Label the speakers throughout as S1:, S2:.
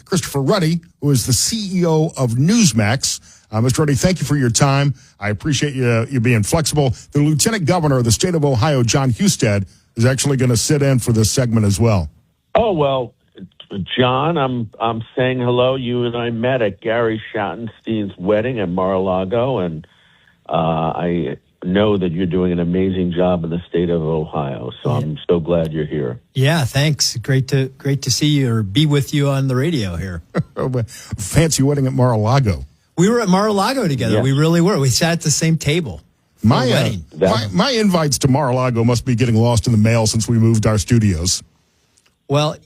S1: Christopher Ruddy, who is the CEO of Newsmax. Mr. Ruddy, thank you for your time. I appreciate you being flexible. The Lieutenant Governor of the state of Ohio, John Husted, is actually going to sit in for this segment as well.
S2: Oh, well, John, I'm saying hello. You and I met at Gary Schottenstein's wedding at Mar-a-Lago, and I know that you're doing an amazing job in the state of Ohio. So I'm so glad you're here.
S3: Yeah, thanks. Great to see you or be with you on the radio here.
S1: Fancy wedding at Mar-a-Lago.
S3: We were at Mar-a-Lago together.
S2: Yes.
S3: We really were. We sat at the same table.
S1: My invites to Mar-a-Lago must be getting lost in the mail since we moved our studios.
S3: Well,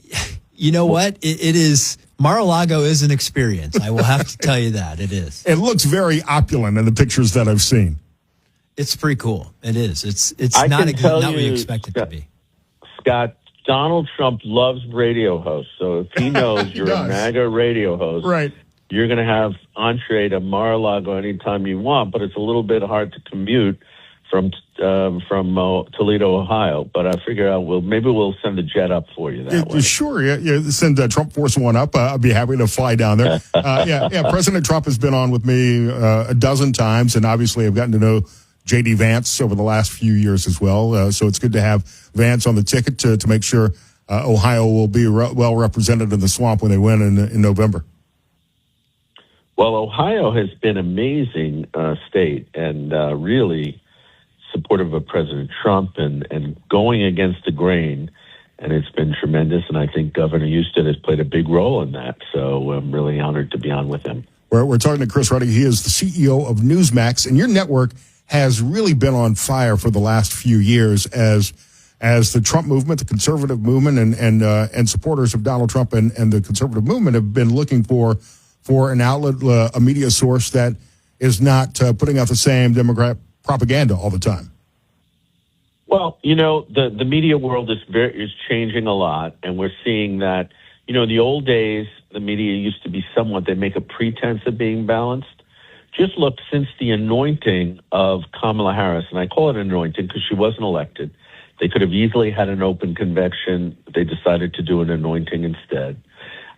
S3: you know what? It is. Mar-a-Lago is an experience. I will have to tell you that. It is.
S1: It looks very opulent in the pictures that I've seen.
S3: It's pretty cool. It is. It's not what you expect it to be.
S2: Scott, Donald Trump loves radio hosts. So if he knows you're a MAGA radio host,
S1: right,
S2: you're going to have entree to Mar-a-Lago anytime you want. But it's a little bit hard to commute from Toledo, Ohio. But I figure out maybe we'll send a jet up for you that way.
S1: Sure, yeah. Send Trump Force One up. I'd be happy to fly down there. President Trump has been on with me a dozen times, and obviously I've gotten to know J.D. Vance over the last few years as well. So it's good to have Vance on the ticket to make sure Ohio will be well represented in the swamp when they win in November.
S2: Well, Ohio has been an amazing state and really supportive of President Trump and going against the grain. And it's been tremendous. And I think Governor Husted has played a big role in that. So I'm really honored to be on with him.
S1: We're talking to Chris Ruddy. He is the CEO of Newsmax. And your network has really been on fire for the last few years as the Trump movement, the conservative movement, and supporters of Donald Trump and the conservative movement have been looking for an outlet, a media source that is not putting out the same Democrat propaganda all the time.
S2: Well, the media world is changing a lot, and we're seeing that. In the old days, the media used to be somewhat, they make a pretense of being balanced. Just look, since the anointing of Kamala Harris, and I call it anointing because she wasn't elected. They could have easily had an open convention. They decided to do an anointing instead.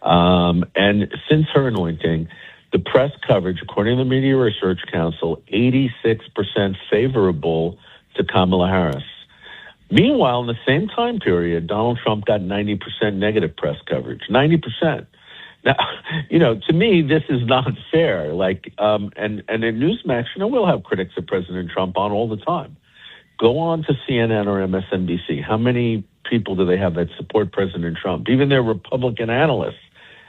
S2: And since her anointing, the press coverage, according to the Media Research Council, 86% favorable to Kamala Harris. Meanwhile, in the same time period, Donald Trump got 90% negative press coverage, 90%. Now, to me, this is not fair. And in Newsmax, we'll have critics of President Trump on all the time. Go on to CNN or MSNBC. How many people do they have that support President Trump? Even their Republican analysts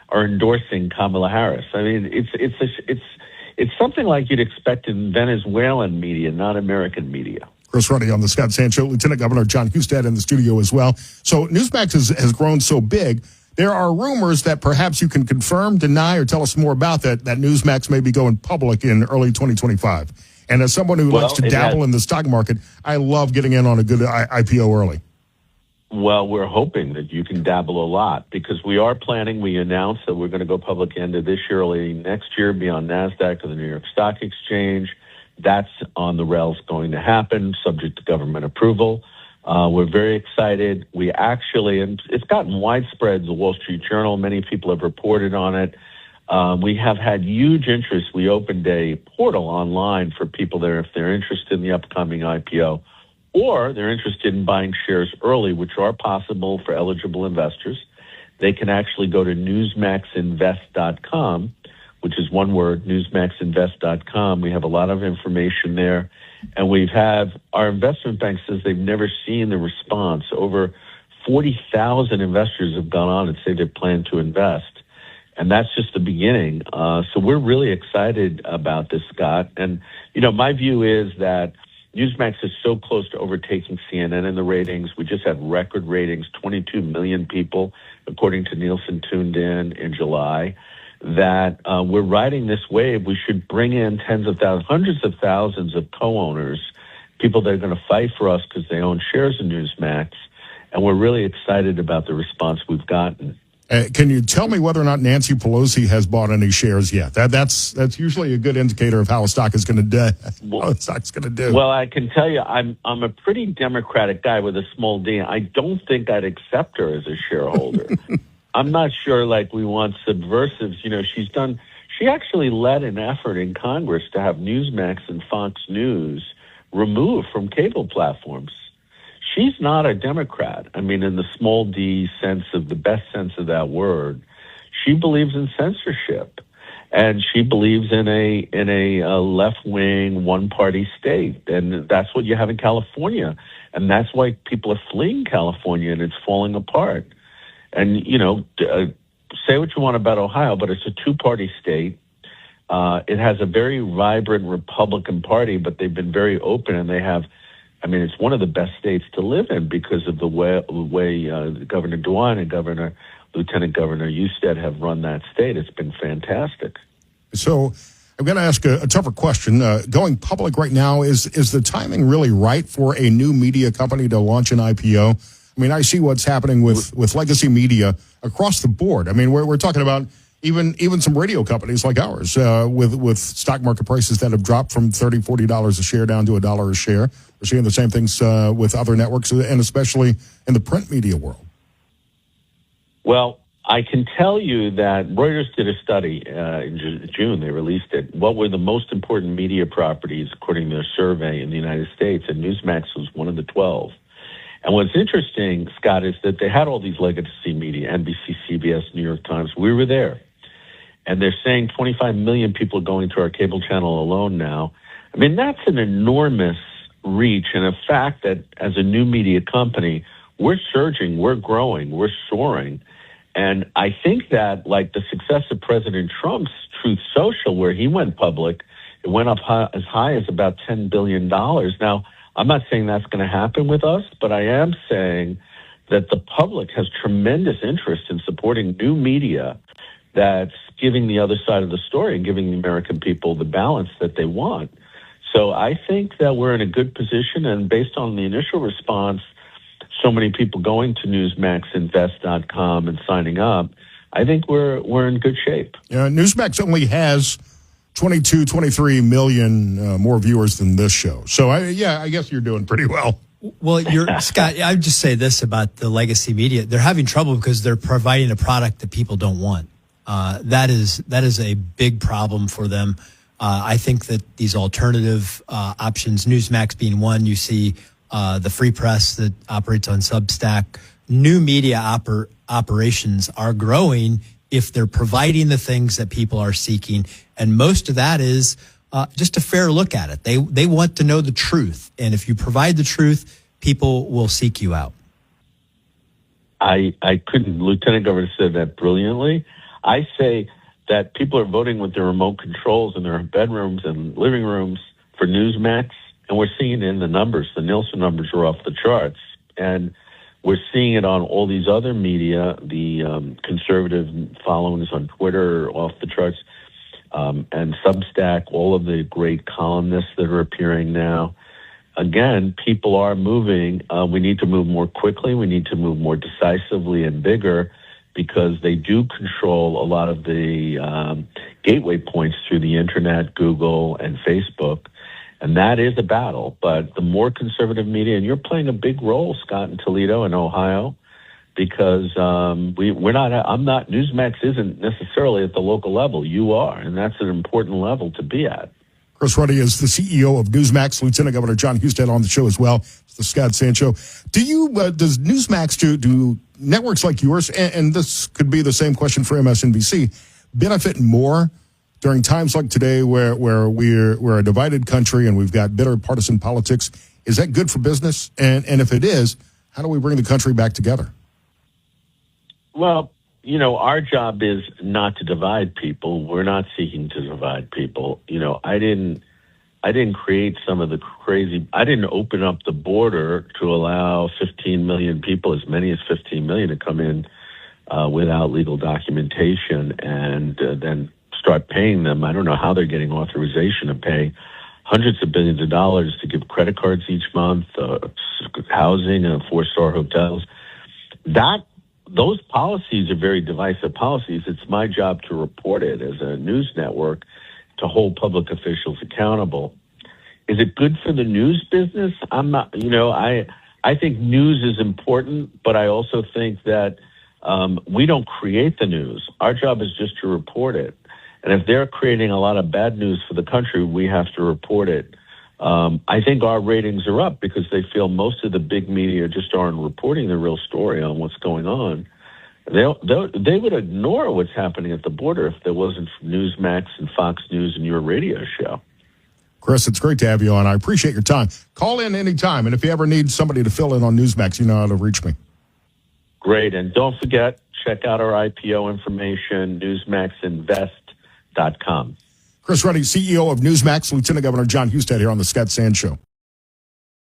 S2: are endorsing Kamala Harris. I mean, it's something like you'd expect in Venezuelan media, not American media.
S1: Chris Ruddy on the Scott Sands Show. Lieutenant Governor John Husted in the studio as well. So Newsmax has grown so big. There are rumors that perhaps you can confirm, deny, or tell us more about that Newsmax may be going public in early 2025. And as someone who likes to dabble in the stock market, I love getting in on a good IPO early.
S2: Well, we're hoping that you can dabble a lot because we are planning. We announced that we're going to go public end of this year, early next year, be on NASDAQ or the New York Stock Exchange. That's on the rails going to happen, subject to government approval. We're very excited. We actually, and it's gotten widespread, the Wall Street Journal, many people have reported on it. We have had huge interest. We opened a portal online for people there if they're interested in the upcoming IPO or they're interested in buying shares early, which are possible for eligible investors. They can actually go to newsmaxinvest.com, which is one word, newsmaxinvest.com. We have a lot of information there. And our investment bank says they've never seen the response. Over 40,000 investors have gone on and say they plan to invest. And that's just the beginning. So we're really excited about this, Scott. And, my view is that Newsmax is so close to overtaking CNN in the ratings. We just had record ratings, 22 million people, according to Nielsen, tuned in July. That we're riding this wave. We should bring in tens of thousands, hundreds of thousands of co-owners, people that are going to fight for us because they own shares in Newsmax. And we're really excited about the response we've gotten.
S1: Can you tell me whether or not Nancy Pelosi has bought any shares yet? That's usually a good indicator of how a stock is going to do.
S2: Well, I can tell you, I'm a pretty democratic guy with a small d. I don't think I'd accept her as a shareholder. I'm not sure like we want subversives. She actually led an effort in Congress to have Newsmax and Fox News removed from cable platforms. She's not a Democrat. I mean, in the small d sense of the best sense of that word, she believes in censorship. And she believes in a left-wing, one-party state. And that's what you have in California. And that's why people are fleeing California, and it's falling apart. And, say what you want about Ohio, but it's a two-party state. It has a very vibrant Republican Party, but they've been very open, and it's one of the best states to live in because of the way Governor DeWine and Lieutenant Governor Husted have run that state. It's been fantastic.
S1: So I'm going to ask a tougher question. Going public right now, is the timing really right for a new media company to launch an IPO? I mean, I see what's happening with legacy media across the board. I mean, we're talking about even some radio companies like ours with stock market prices that have dropped from $30, $40 a share down to $1 a share. We're seeing the same things with other networks, and especially in the print media world.
S2: Well, I can tell you that Reuters did a study in June. They released it. What were the most important media properties according to their survey in the United States? And Newsmax was one of the 12. And what's interesting, Scott, is that they had all these legacy media, NBC, CBS, New York Times. We were there. And they're saying 25 million people are going to our cable channel alone now. I mean, that's an enormous reach, and a fact that as a new media company, we're surging, we're growing, we're soaring. And I think that, like the success of President Trump's Truth Social, where he went public, it went up as high as about $10 billion. Now, I'm not saying that's going to happen with us, but I am saying that the public has tremendous interest in supporting new media that's giving the other side of the story and giving the American people the balance that they want. So I think that we're in a good position, and based on the initial response, so many people going to NewsmaxInvest.com and signing up, I think we're in good shape.
S1: Newsmax only has 23 million more viewers than this show. So, I guess you're doing pretty well.
S3: Well, Scott, I would just say this about the legacy media. They're having trouble because they're providing a product that people don't want. That is a big problem for them. I think that these alternative options, Newsmax being one, you see the Free Press that operates on Substack, new media operations are growing if they're providing the things that people are seeking. And most of that is just a fair look at it. They want to know the truth. And if you provide the truth, people will seek you out.
S2: I couldn't. Lieutenant Governor said that brilliantly. I say that people are voting with their remote controls in their bedrooms and living rooms for Newsmax, and we're seeing it in the numbers. The Nielsen numbers are off the charts, and we're seeing it on all these other media. The conservative followings on Twitter are off the charts, and Substack, all of the great columnists that are appearing now. Again, people are moving. We need to move more quickly. We need to move more decisively and bigger, because they do control a lot of the gateway points through the internet, Google, and Facebook. And that is a battle. But the more conservative media, and you're playing a big role, Scott, in Toledo and Ohio, because Newsmax isn't necessarily at the local level. You are, and that's an important level to be at.
S1: Chris Ruddy is the CEO of Newsmax. Lieutenant Governor John Husted on the show as well. It's the Scott Sancho. Does Newsmax, do networks like yours, and this could be the same question for MSNBC, benefit more during times like today where we're a divided country and we've got bitter partisan politics? Is that good for business? And if it is, how do we bring the country back together?
S2: Well, our job is not to divide people. We're not seeking to divide people. I didn't create some of the crazy. I didn't open up the border to allow 15 million people, as many as 15 million, to come in without legal documentation and then start paying them. I don't know how they're getting authorization to pay hundreds of billions of dollars to give credit cards each month, housing, and 4-star hotels. Those policies are very divisive policies. It's my job to report it as a news network, to hold public officials accountable. Is it good for the news business? I'm not, I think news is important, but I also think that We don't create the news. Our job is just to report it. And if they're creating a lot of bad news for the country, we have to report it. I think our ratings are up because they feel most of the big media just aren't reporting the real story on what's going on. They would ignore what's happening at the border if there wasn't Newsmax and Fox News and your radio show.
S1: Chris, it's great to have you on. I appreciate your time. Call in anytime, and if you ever need somebody to fill in on Newsmax, you know how to reach me.
S2: Great, and don't forget, check out our IPO information, newsmaxinvest.com.
S1: Chris Ruddy, CEO of Newsmax, Lieutenant Governor John Husted here on the Scott Sand Show.